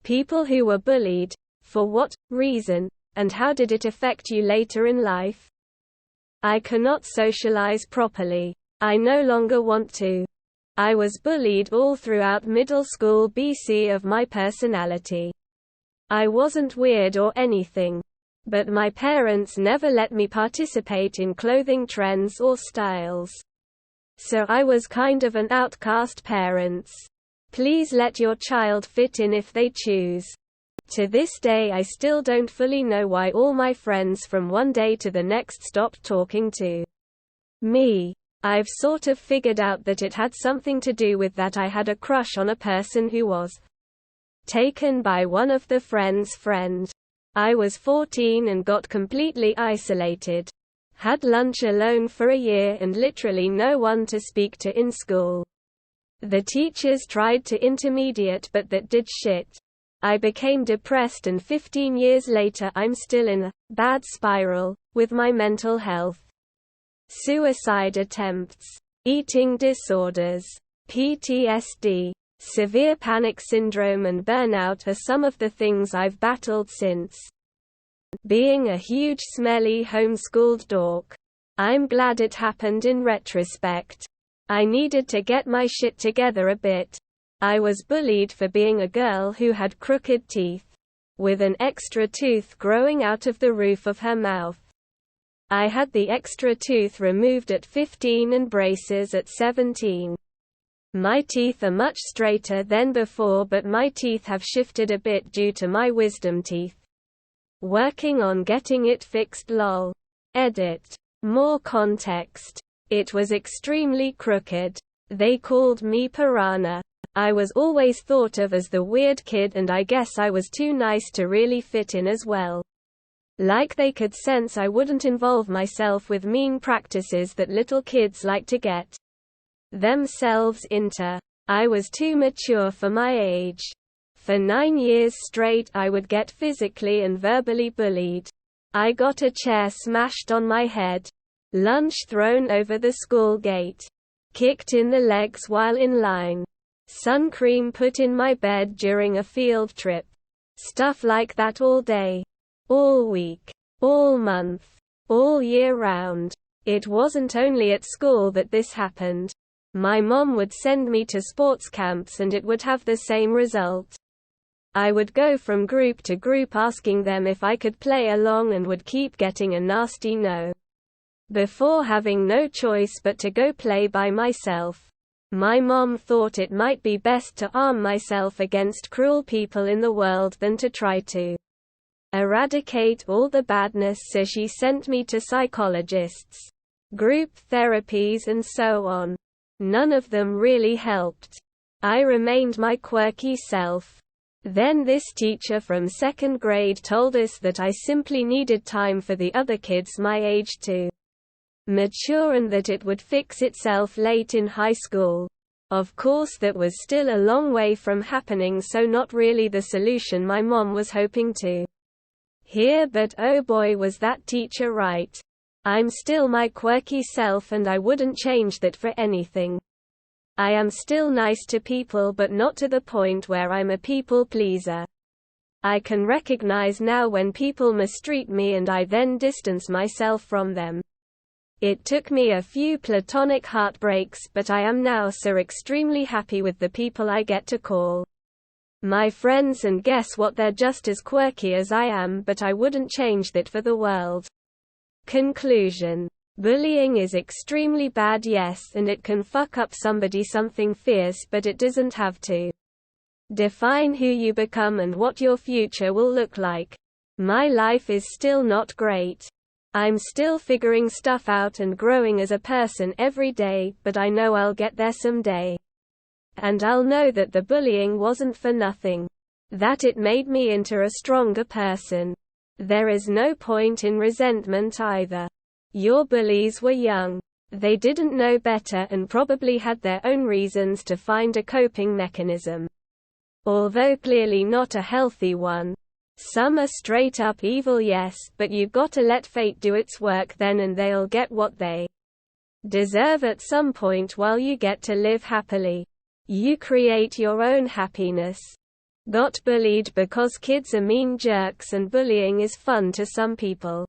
People who were bullied. For what reason, and how did it affect you later in life? I cannot socialize properly. I no longer want to. I was bullied all throughout middle school BC of my personality. I wasn't weird or anything. But my parents never let me participate in clothing trends or styles. So I was kind of an outcast parents. Please let your child fit in if they choose. To this day I still don't fully know why all my friends from one day to the next stopped talking to me. I've sort of figured out that it had something to do with that I had a crush on a person who was taken by one of the friend's friend. I was 14 and got completely isolated. Had lunch alone for a year and literally no one to speak to in school. The teachers tried to intermediate but that did shit. I became depressed and 15 years later I'm still in a bad spiral with my mental health. Suicide attempts, eating disorders, PTSD, severe panic syndrome and burnout are some of the things I've battled since. Being a huge smelly homeschooled dork. I'm glad it happened in retrospect. I needed to get my shit together a bit. I was bullied for being a girl who had crooked teeth, with an extra tooth growing out of the roof of her mouth. I had the extra tooth removed at 15 and braces at 17. My teeth are much straighter than before, but my teeth have shifted a bit due to my wisdom teeth. Working on getting it fixed lol. Edit. More context. It was extremely crooked. They called me piranha. I was always thought of as the weird kid and I guess I was too nice to really fit in as well. Like they could sense I wouldn't involve myself with mean practices that little kids like to get themselves into. I was too mature for my age. For 9 years straight I would get physically and verbally bullied. I got a chair smashed on my head, lunch thrown over the school gate, kicked in the legs while in line, sun cream put in my bed during a field trip. Stuff like that all day, all week, all month, all year round. It wasn't only at school that this happened. My mom would send me to sports camps and it would have the same result. I would go from group to group asking them if I could play along and would keep getting a nasty no. Before having no choice but to go play by myself. My mom thought it might be best to arm myself against cruel people in the world than to try to eradicate all the badness, so she sent me to psychologists, group therapies and so on. None of them really helped. I remained my quirky self. Then this teacher from 2nd grade told us that I simply needed time for the other kids my age to mature and that it would fix itself late in high school. Of course that was still a long way from happening, so not really the solution my mom was hoping to hear, but oh boy was that teacher right. I'm still my quirky self and I wouldn't change that for anything. I am still nice to people but not to the point where I'm a people pleaser. I can recognize now when people mistreat me and I then distance myself from them. It took me a few platonic heartbreaks, but I am now so extremely happy with the people I get to call my friends, and guess what, they're just as quirky as I am, but I wouldn't change that for the world. Conclusion. Bullying is extremely bad, yes, and it can fuck up somebody something fierce, but it doesn't have to define who you become and what your future will look like. My life is still not great. I'm still figuring stuff out and growing as a person every day, but I know I'll get there someday. And I'll know that the bullying wasn't for nothing. That it made me into a stronger person. There is no point in resentment either. Your bullies were young. They didn't know better and probably had their own reasons to find a coping mechanism. Although clearly not a healthy one. Some are straight up evil, yes, but you gotta let fate do its work then, and they'll get what they deserve at some point while you get to live happily. You create your own happiness. Got bullied because kids are mean jerks and bullying is fun to some people.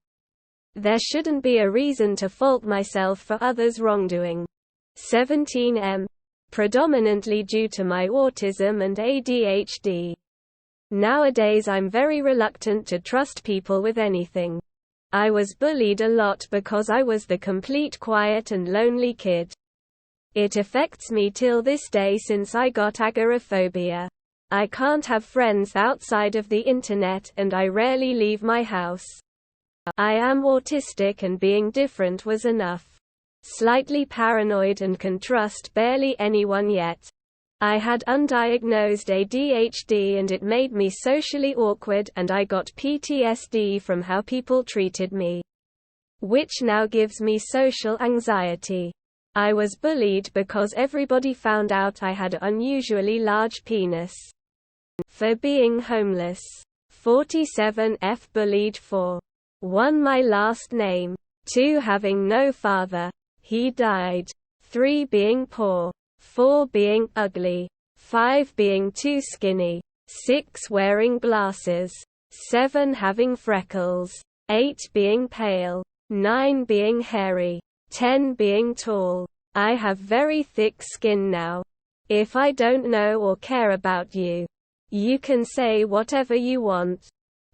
There shouldn't be a reason to fault myself for others' wrongdoing. 17M. Predominantly due to my autism and ADHD. Nowadays I'm very reluctant to trust people with anything. I was bullied a lot because I was the complete quiet and lonely kid. It affects me till this day since I got agoraphobia. I can't have friends outside of the internet and I rarely leave my house. I am autistic and being different was enough. Slightly paranoid and can trust barely anyone yet. I had undiagnosed ADHD and it made me socially awkward and I got PTSD from how people treated me, which now gives me social anxiety. I was bullied because everybody found out I had an unusually large penis. For being homeless. 47F. Bullied for 1. My last name. 2. Having no father. He died. 3. Being poor. 4. Being ugly. 5. Being too skinny. 6. Wearing glasses. 7. Having freckles. 8. Being pale. 9. Being hairy. 10. Being tall. I have very thick skin now. If I don't know or care about you, you can say whatever you want.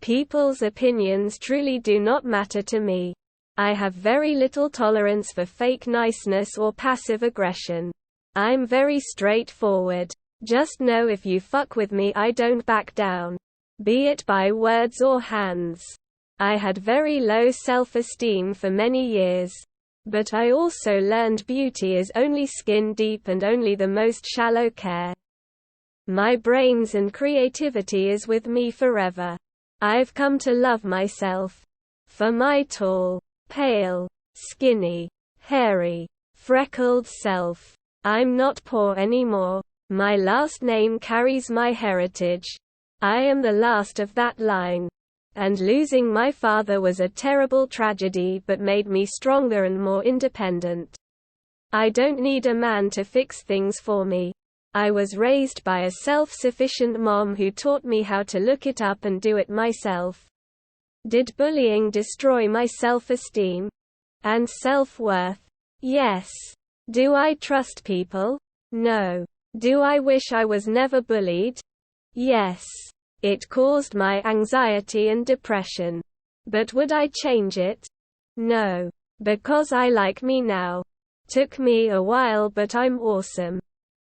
People's opinions truly do not matter to me. I have very little tolerance for fake niceness or passive aggression. I'm very straightforward. Just know if you fuck with me I don't back down. Be it by words or hands. I had very low self-esteem for many years. But I also learned beauty is only skin deep and only the most shallow care. My brains and creativity is with me forever. I've come to love myself. For my tall, pale, skinny, hairy, freckled self. I'm not poor anymore. My last name carries my heritage. I am the last of that line. And losing my father was a terrible tragedy but made me stronger and more independent. I don't need a man to fix things for me. I was raised by a self-sufficient mom who taught me how to look it up and do it myself. Did bullying destroy my self-esteem and self-worth? Yes. Do I trust people? No. Do I wish I was never bullied? Yes. It caused my anxiety and depression. But would I change it? No. Because I like me now. Took me a while but I'm awesome.